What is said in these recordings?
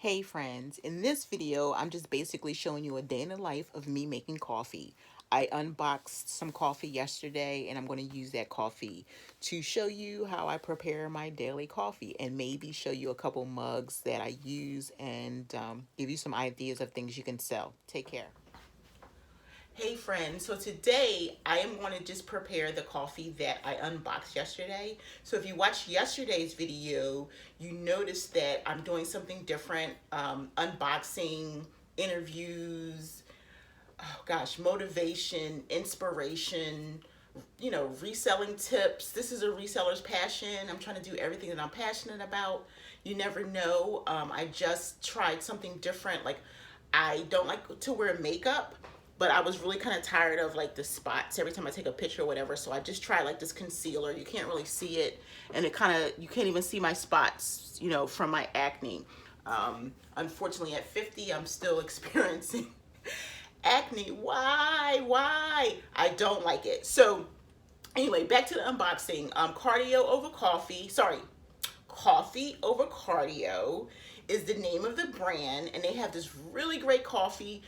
Hey friends, in this video, I'm just basically showing you a day in the life of me making coffee. I unboxed some coffee yesterday and I'm going to use that coffee to show you how I prepare my daily coffee and maybe show you a couple mugs that I use and give you some ideas of things you can sell. Take care. Hey friends, so today I am going to just prepare the coffee that I unboxed yesterday. So if you watched yesterday's video, you noticed that I'm doing something different, unboxing, interviews, oh gosh, motivation, inspiration, reselling tips. This is a reseller's passion. I'm trying to do everything that I'm passionate about. You never know. I just tried something different. Like, I don't like to wear makeup, but I was really kind of tired of like the spots every time I take a picture or whatever. So I just tried like this concealer. You can't really see it, and you can't even see my spots, from my acne. Unfortunately, at 50, I'm still experiencing acne. Why? I don't like it. So anyway, back to the unboxing. Cardio over coffee. Sorry, coffee over cardio is the name of the brand, and they have this really great coffee.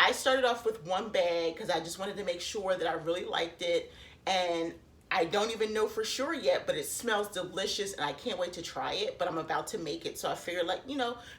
I started off with one bag because I just wanted to make sure that I really liked it, and I don't even know for sure yet, but it smells delicious and I can't wait to try it. But I'm about to make it, so I figured,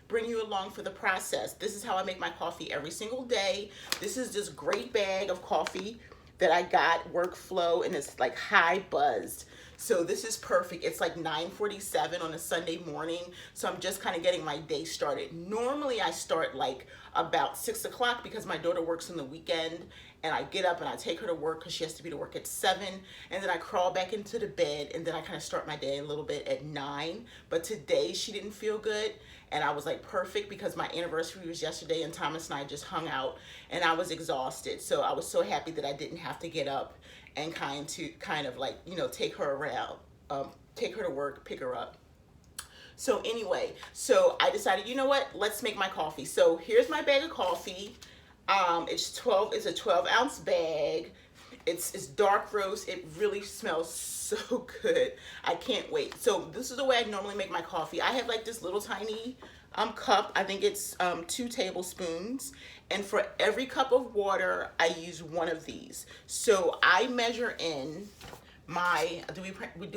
bring you along for the process. This is how I make my coffee every single day. This is this great bag of coffee that I got, Workflow, and it's like high buzzed. So this is perfect. It's like 9:47 on a Sunday morning. So I'm just kind of getting my day started. Normally I start like about 6 o'clock because my daughter works on the weekend, and I get up and I take her to work because she has to be to work at 7, and then I crawl back into the bed, and then I kind of start my day a little bit at 9. But today she didn't feel good, and I was like perfect because my anniversary was yesterday and Thomas and I just hung out, and I was exhausted. So I was so happy that I didn't have to get up and kind of like, take her around, take her to work, pick her up. So anyway, so I decided, you know what, let's make my coffee. So here's my bag of coffee. It's a 12-ounce bag. It's dark roast. It really smells so good. I can't wait. So this is the way I normally make my coffee. I have like this little tiny cup. I think it's 2 tablespoons. And for every cup of water, I use one of these. So I measure in my, do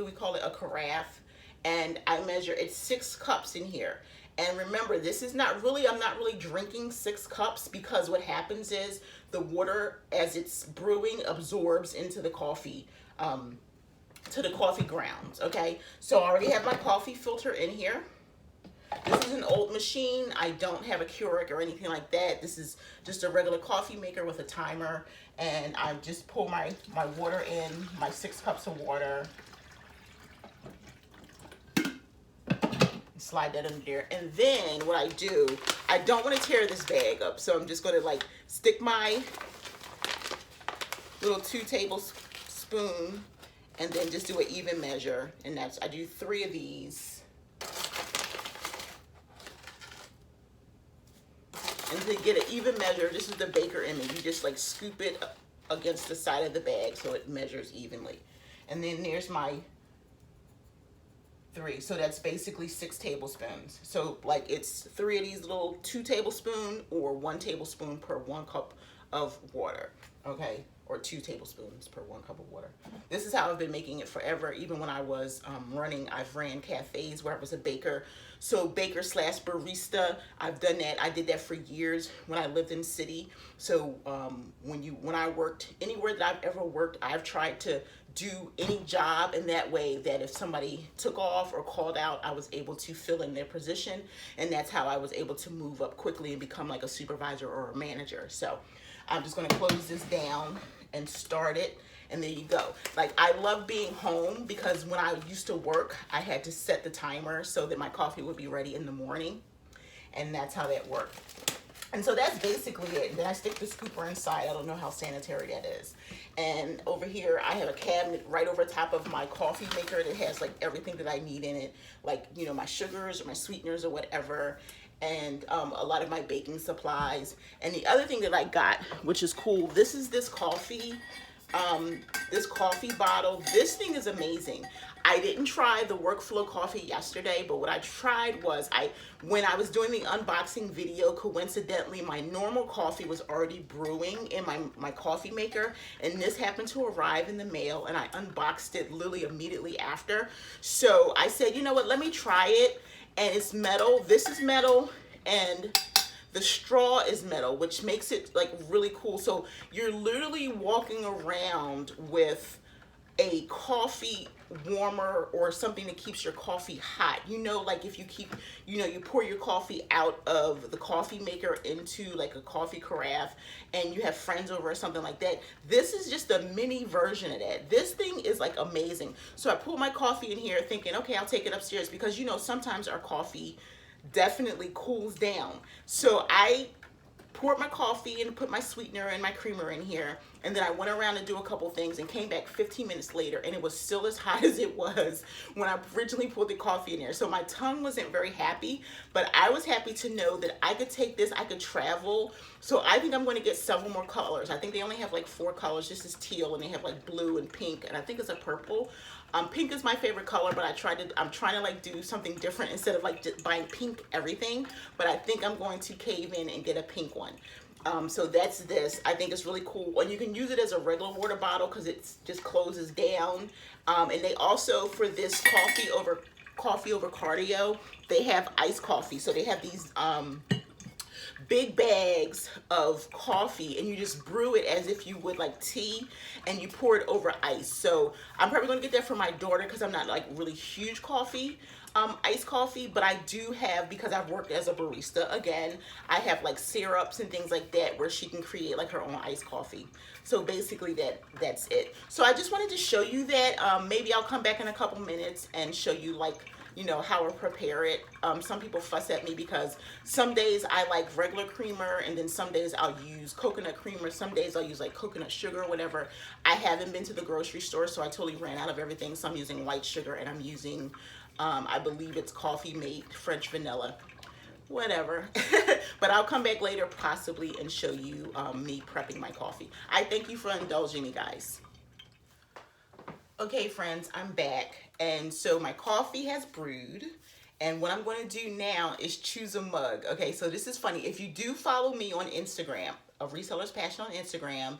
we call it a carafe? And I measure, it's 6 cups in here. And remember, this is not really, I'm not really drinking 6 cups, because what happens is the water, as it's brewing, absorbs into the coffee, to the coffee grounds, okay? So I already have my coffee filter in here. This is an old machine. I don't have a Keurig or anything like that. This is just a regular coffee maker with a timer. And I just pour my water in, my 6 cups of water. Slide that under there. And then what I do, I don't want to tear this bag up. So I'm just going to like stick my little 2 tablespoon and then just do an even measure. And I do 3 of these. And to get an even measure, this is the baker image. You just like scoop it against the side of the bag so it measures evenly. And then there's my 3. So that's basically 6 tablespoons. So like it's 3 of these little 2 tablespoon or 1 tablespoon per 1 cup of water. Okay. Or 2 tablespoons per 1 cup of water. This is how I've been making it forever. Even when I was I've ran cafes where I was a baker. So baker slash barista, I've done that. I did that for years when I lived in the city. So when I worked anywhere that I've ever worked, I've tried to do any job in that way that if somebody took off or called out, I was able to fill in their position. And that's how I was able to move up quickly and become like a supervisor or a manager. So I'm just going to close this down and start it, and there you go. Like, I love being home because when I used to work, I had to set the timer so that my coffee would be ready in the morning, and that's how that worked. And so that's basically it. And then I stick the scooper inside. I don't know how sanitary that is. And over here, I have a cabinet right over top of my coffee maker that has like everything that I need in it, like, my sugars or my sweeteners or whatever, and a lot of my baking supplies. And the other thing that I got, which is cool, this is this coffee this coffee bottle. This thing is amazing. I didn't try the workflow coffee yesterday, but what I tried was when I was doing the unboxing video, coincidentally, my normal coffee was already brewing in my coffee maker, and this happened to arrive in the mail, and I unboxed it literally immediately after. So I said, you know what, let me try it, and it's metal. This is metal, and the straw is metal, which makes it like really cool. So you're literally walking around with a coffee warmer or something that keeps your coffee hot. You know, like if you keep, you pour your coffee out of the coffee maker into like a coffee carafe and you have friends over or something like that. This is just a mini version of that. This thing is like amazing. So I pulled my coffee in here thinking, okay, I'll take it upstairs because sometimes our coffee definitely cools down. So I poured my coffee and put my sweetener and my creamer in here, and then I went around to do a couple things and came back 15 minutes later, and it was still as hot as it was when I originally poured the coffee in there. So my tongue wasn't very happy, but I was happy to know that I could take this, I could travel. So I think I'm going to get several more colors. I think they only have like 4 colors. This is teal, and they have like blue and pink, and I think it's a purple. Pink is my favorite color, but I'm trying to like do something different instead of like just buying pink everything. But I think I'm going to cave in and get a pink one. So that's this. I think it's really cool. And you can use it as a regular water bottle because it just closes down. And they also, for this coffee over cardio, they have iced coffee. So they have these big bags of coffee, and you just brew it as if you would like tea, and you pour it over ice. So I'm probably going to get that for my daughter because I'm not like really huge iced coffee, but I do have, because I've worked as a barista, again, I have like syrups and things like that where she can create like her own iced coffee. So basically that's it. So I just wanted to show you that. Maybe I'll come back in a couple minutes and show you like how I prepare it. Some people fuss at me because some days I like regular creamer, and then some days I'll use coconut creamer. Some days I'll use like coconut sugar or whatever. I haven't been to the grocery store, so I totally ran out of everything. So I'm using white sugar, and I'm using, I believe it's Coffee Mate French vanilla. Whatever. But I'll come back later possibly and show you me prepping my coffee. I thank you for indulging me, guys. Okay, friends, I'm back. And so my coffee has brewed. And what I'm going to do now is choose a mug. Okay, so this is funny. If you do follow me on Instagram, a Reseller's Passion on Instagram,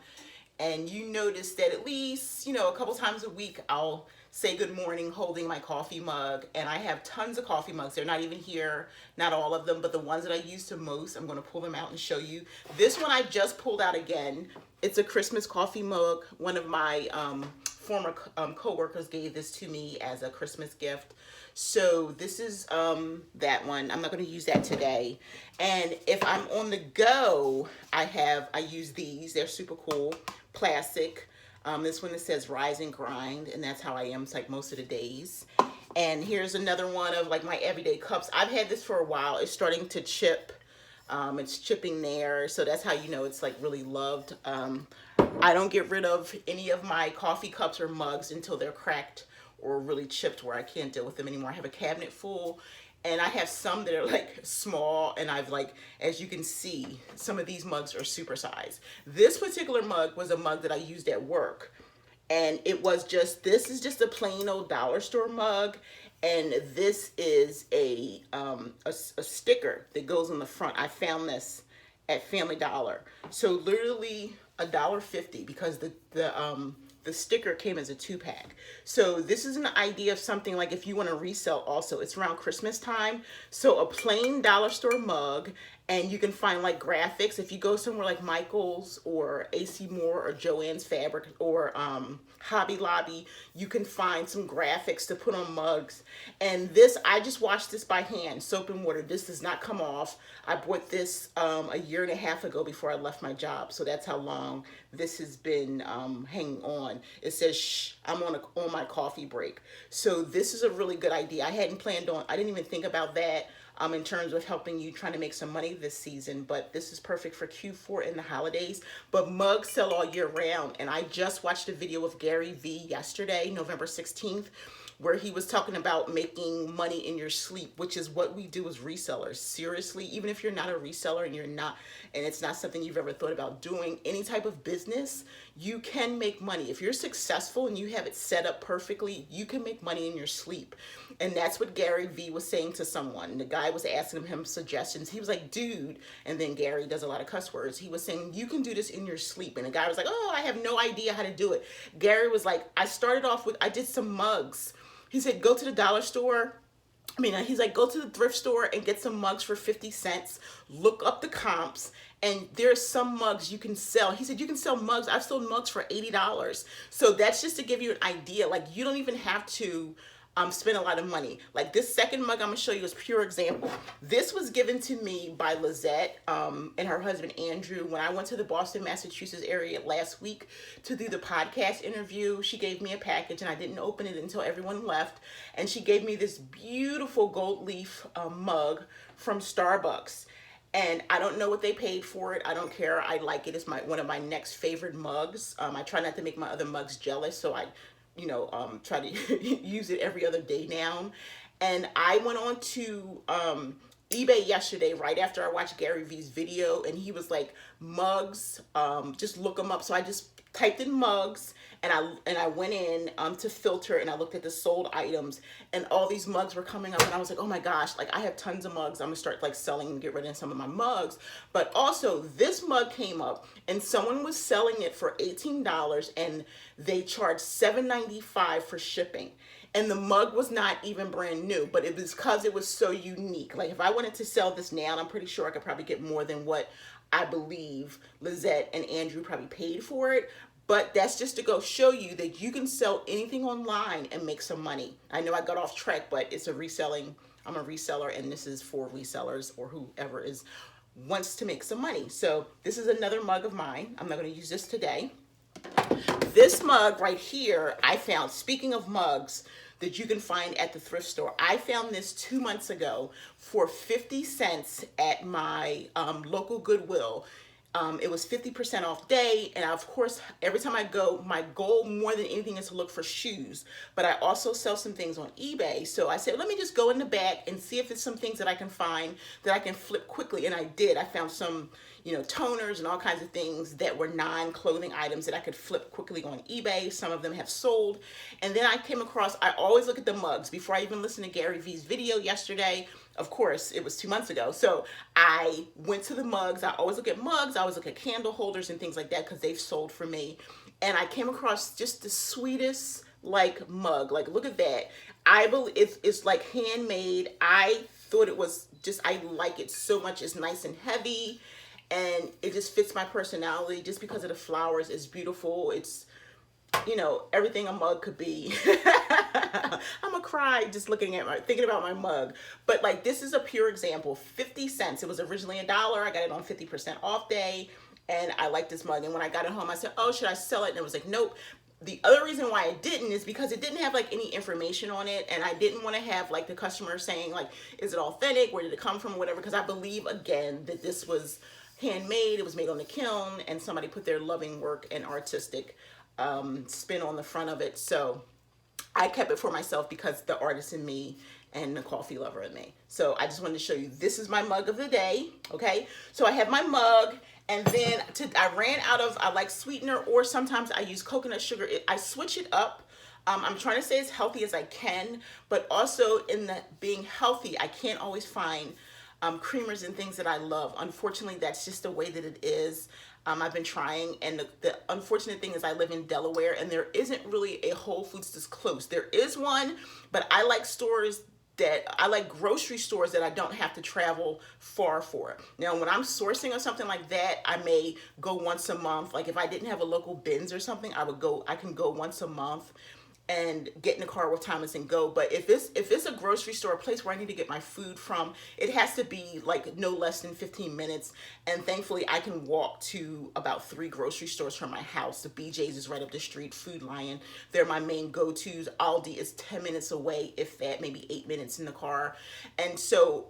and you notice that at least, a couple times a week, I'll say good morning holding my coffee mug. And I have tons of coffee mugs. They're not even here, not all of them, but the ones that I use the most, I'm going to pull them out and show you. This one I just pulled out again. It's a Christmas coffee mug. One of my former co-workers gave this to me as a Christmas gift. So this is that one. I'm not going to use that today. And if I'm on the go, I use these. They're super cool. Plastic. This one that says Rise and Grind, and that's how I am like most of the days. And here's another one of like my everyday cups. I've had this for a while. It's starting to chip. It's chipping there, so that's how you know it's like really loved. I don't get rid of any of my coffee cups or mugs until they're cracked or really chipped where I can't deal with them anymore. I have a cabinet full, and I have some that are like small, and I've like, as you can see, some of these mugs are super size. This particular mug was a mug that I used at work, and this is just a plain old dollar store mug, and this is a sticker that goes on the front. I found this at Family Dollar. So literally $1.50 because the sticker came as a 2-pack. So this is an idea of something like if you want to resell also. It's around Christmas time. So a plain dollar store mug, and you can find like graphics. If you go somewhere like Michael's or AC Moore or Joann's Fabric or Hobby Lobby, you can find some graphics to put on mugs. And this, I just washed this by hand, soap and water. This does not come off. I bought this a year and a half ago before I left my job. So that's how long this has been hanging on. It says, shh, I'm on my coffee break. So this is a really good idea. I didn't even think about that. In terms of helping you trying to make some money this season, but this is perfect for Q4 and the holidays. But mugs sell all year round, and I just watched a video of Gary Vee yesterday, November 16th, where he was talking about making money in your sleep, which is what we do as resellers. Seriously, even if you're not a reseller and it's not something you've ever thought about doing, any type of business, you can make money. If you're successful and you have it set up perfectly, you can make money in your sleep. And that's what Gary Vee was saying to someone. The guy was asking him suggestions. He was like, dude, and then Gary does a lot of cuss words. He was saying, you can do this in your sleep. And the guy was like, oh, I have no idea how to do it. Gary was like, I did some mugs. He said, go to the dollar store. He's like, go to the thrift store and get some mugs for 50 cents. Look up the comps, and there's some mugs you can sell. He said, you can sell mugs. I've sold mugs for $80. So that's just to give you an idea. Like, you don't even have to spend a lot of money. Like this second mug I'm gonna show you is pure example. This was given to me by Lizette and her husband Andrew when I went to the Boston, Massachusetts area last week to do the podcast interview. She gave me a package and I didn't open it until everyone left. And she gave me this beautiful gold leaf mug from Starbucks. And I don't know what they paid for it. I don't care. I like it. It's one of my next favorite mugs. I try not to make my other mugs jealous, so I try to use it every other day now. And I went on to eBay yesterday right after I watched Gary Vee's video, and he was like, mugs, just look them up. So I just typed in mugs, and I went in to filter, and I looked at the sold items, and all these mugs were coming up, and I was like, oh my gosh, like I have tons of mugs. I'm gonna start like selling and get rid of some of my mugs. But also this mug came up, and someone was selling it for $18, and they charged $7.95 for shipping. And the mug was not even brand new, but it was because it was so unique. Like if I wanted to sell this now, I'm pretty sure I could probably get more than what I believe Lizette and Andrew probably paid for it. But that's just to go show you that you can sell anything online and make some money. I know I got off track, but it's I'm a reseller, and this is for resellers or whoever wants to make some money. So this is another mug of mine. I'm not going to use this today. This mug right here, I found, speaking of mugs that you can find at the thrift store, I found this 2 months ago for 50 cents at my local Goodwill. It was 50% off day, and of course, every time I go, my goal more than anything is to look for shoes, but I also sell some things on eBay. So I said, let me just go in the back and see if it's some things that I can find that I can flip quickly, and I did. I found some, toners and all kinds of things that were non-clothing items that I could flip quickly on eBay. Some of them have sold. And then I came across, I always look at the mugs before I even listened to Gary Vee's video yesterday. Of course, it was 2 months ago. So I went to the mugs. I always look at mugs. I always look at candle holders and things like that because they've sold for me. And I came across just the sweetest like mug. Like, look at that. I believe it's like handmade. I thought it was just, I like it so much. It's nice and heavy, and it just fits my personality just because of the flowers. It's beautiful. It's, everything a mug could be. I'm gonna cry just thinking about my mug. But like, this is a pure example. 50 cents. It was originally $1. I got it on 50% off day, and I like this mug. And when I got it home, I said, oh, should I sell it? And it was like, nope. The other reason why I didn't is because it didn't have like any information on it, and I didn't want to have like the customer saying like, is it authentic? Where did it come from? Whatever. Because I believe, again, that this was handmade. It was made on the kiln, and somebody put their loving work and artistic spin on the front of it. So I kept it for myself because the artist in me and the coffee lover in me. So I just wanted to show you, this is my mug of the day. Okay, so I have my mug, and then I ran out of, I like sweetener, or sometimes I use coconut sugar. I switch it up. I'm trying to stay as healthy as I can, but also in the being healthy, I can't always find creamers and things that I love. Unfortunately, that's just the way that it is. I've been trying, and the unfortunate thing is I live in Delaware, and there isn't really a Whole Foods that's close. There is one, but I like grocery stores that I don't have to travel far for. Now, when I'm sourcing or something like that, I may go once a month. Like if I didn't have a local Bin's or something, I can go once a month and get in the car with Thomas and go. But if it's a grocery store, a place where I need to get my food from, it has to be like no less than 15 minutes. And thankfully, I can walk to about 3 grocery stores from my house. The BJ's is right up the street. Food Lion, they're my main go-tos. Aldi is 10 minutes away, if that, maybe 8 minutes in the car. And so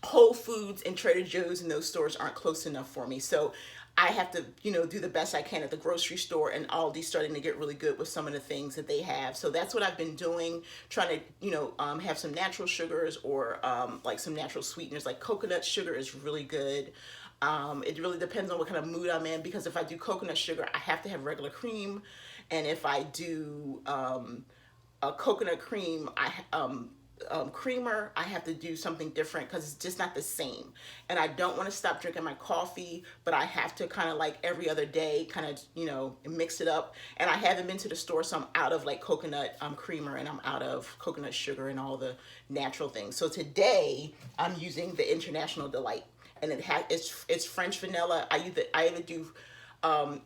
Whole Foods and Trader Joe's and those stores aren't close enough for me. So I have to, do the best I can at the grocery store, and Aldi's starting to get really good with some of the things that they have. So that's what I've been doing, trying to, have some natural sugars, or like some natural sweeteners, like coconut sugar is really good. It really depends on what kind of mood I'm in, because if I do coconut sugar, I have to have regular cream. And if I do a coconut cream, creamer, I have to do something different because it's just not the same. And I don't want to stop drinking my coffee, but I have to kind of like every other day kind of, mix it up. And I haven't been to the store, so I'm out of like coconut creamer, and I'm out of coconut sugar and all the natural things. So today I'm using the International Delight, and it's French vanilla. I either do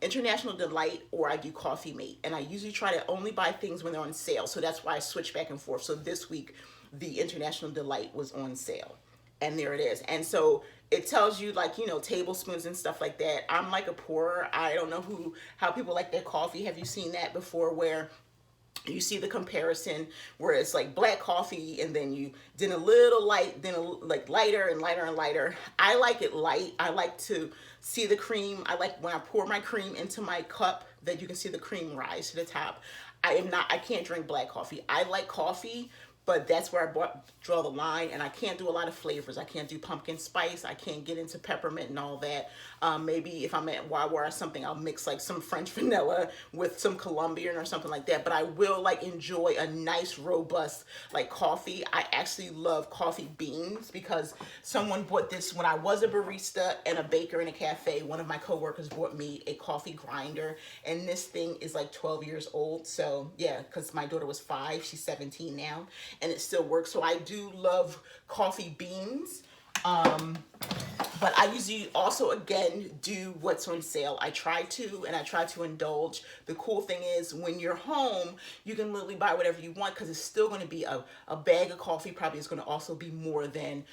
International Delight, or I do Coffee Mate, and I usually try to only buy things when they're on sale. So that's why I switch back and forth. So this week the International Delight was on sale, and there it is. And so it tells you, like, tablespoons and stuff like that. I'm like a pourer. I don't know how people like their coffee. Have you seen that before, where you see the comparison where it's like black coffee, and then a little light, then like lighter and lighter and lighter? I like it light. I like to see the cream. I like when I pour my cream into my cup that you can see the cream rise to the top. I can't drink black coffee. I like coffee, but that's where I draw the line. And I can't do a lot of flavors. I can't do pumpkin spice. I can't get into peppermint and all that. Maybe if I'm at Wawa or something, I'll mix like some French vanilla with some Colombian or something like that. But I will like enjoy a nice robust like coffee. I actually love coffee beans, because someone bought this when I was a barista and a baker in a cafe. One of my coworkers bought me a coffee grinder, and this thing is like 12 years old. So yeah, because my daughter was 5, she's 17 now, and it still works. So I do love coffee beans. But I usually also, again, do what's on sale. I try to indulge. The cool thing is, when you're home, you can literally buy whatever you want, because it's still going to be a bag of coffee probably is going to also be more than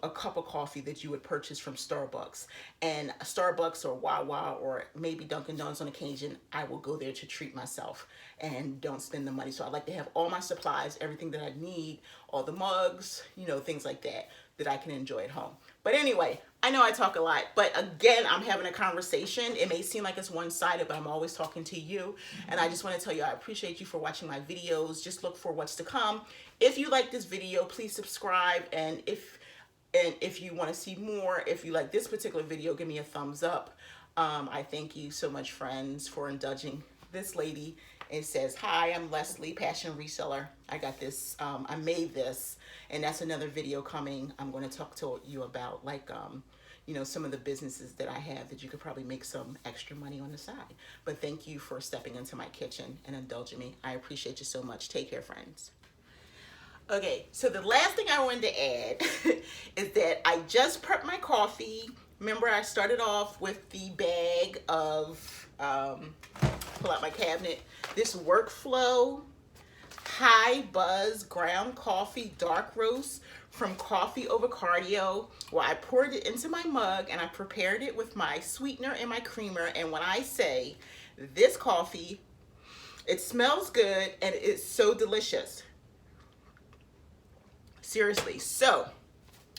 a cup of coffee that you would purchase from Starbucks. And Starbucks or Wawa or maybe Dunkin' Donuts on occasion, I will go there to treat myself and don't spend the money. So I like to have all my supplies, everything that I need, all the mugs, things like that I can enjoy at home. But anyway, I know I talk a lot, but again, I'm having a conversation. It may seem like it's one-sided, but I'm always talking to you. And I just want to tell you, I appreciate you for watching my videos. Just look for what's to come. If you like this video, please subscribe. And if you want to see more, if you like this particular video, give me a thumbs up. I thank you so much, friends, for indulging this lady. It says, hi, I'm Leslie, Passion Reseller. I got this, I made this, and that's another video coming. I'm going to talk to you about, like, some of the businesses that I have that you could probably make some extra money on the side. But thank you for stepping into my kitchen and indulging me. I appreciate you so much. Take care, friends. Okay, so the last thing I wanted to add is that I just prepped my coffee. Remember, I started off with the bag of, pull out my cabinet, this Workflow High Buzz ground coffee dark roast from Coffee Over Cardio. Well, I poured it into my mug and I prepared it with my sweetener and my creamer. And when I say this coffee, it smells good and it's so delicious. Seriously. So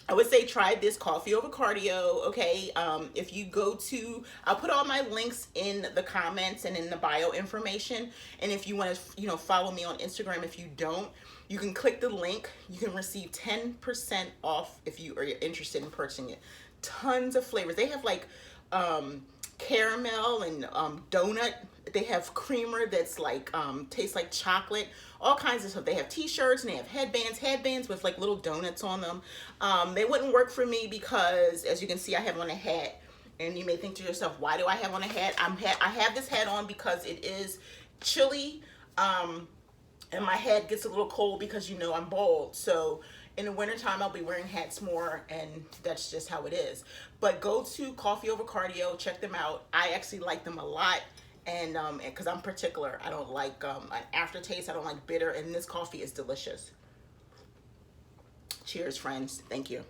I would say try this Coffee Over Cardio, okay? If you go to, I'll put all my links in the comments and in the bio information. And if you want to, follow me on Instagram, if you don't, you can click the link. You can receive 10% off if you are interested in purchasing it. Tons of flavors. They have like caramel and donut. They have creamer that's like tastes like chocolate, all kinds of stuff. They have t-shirts and they have headbands with like little donuts on them. They wouldn't work for me because, as you can see, I have on a hat. And you may think to yourself, why do I have on a hat? I have this hat on because it is chilly, and my head gets a little cold because I'm bald. So in the wintertime, I'll be wearing hats more, and that's just how it is. But go to Coffee Over Cardio, check them out. I actually like them a lot, and because I'm particular. I don't like an aftertaste. I don't like bitter, and this coffee is delicious. Cheers, friends. Thank you.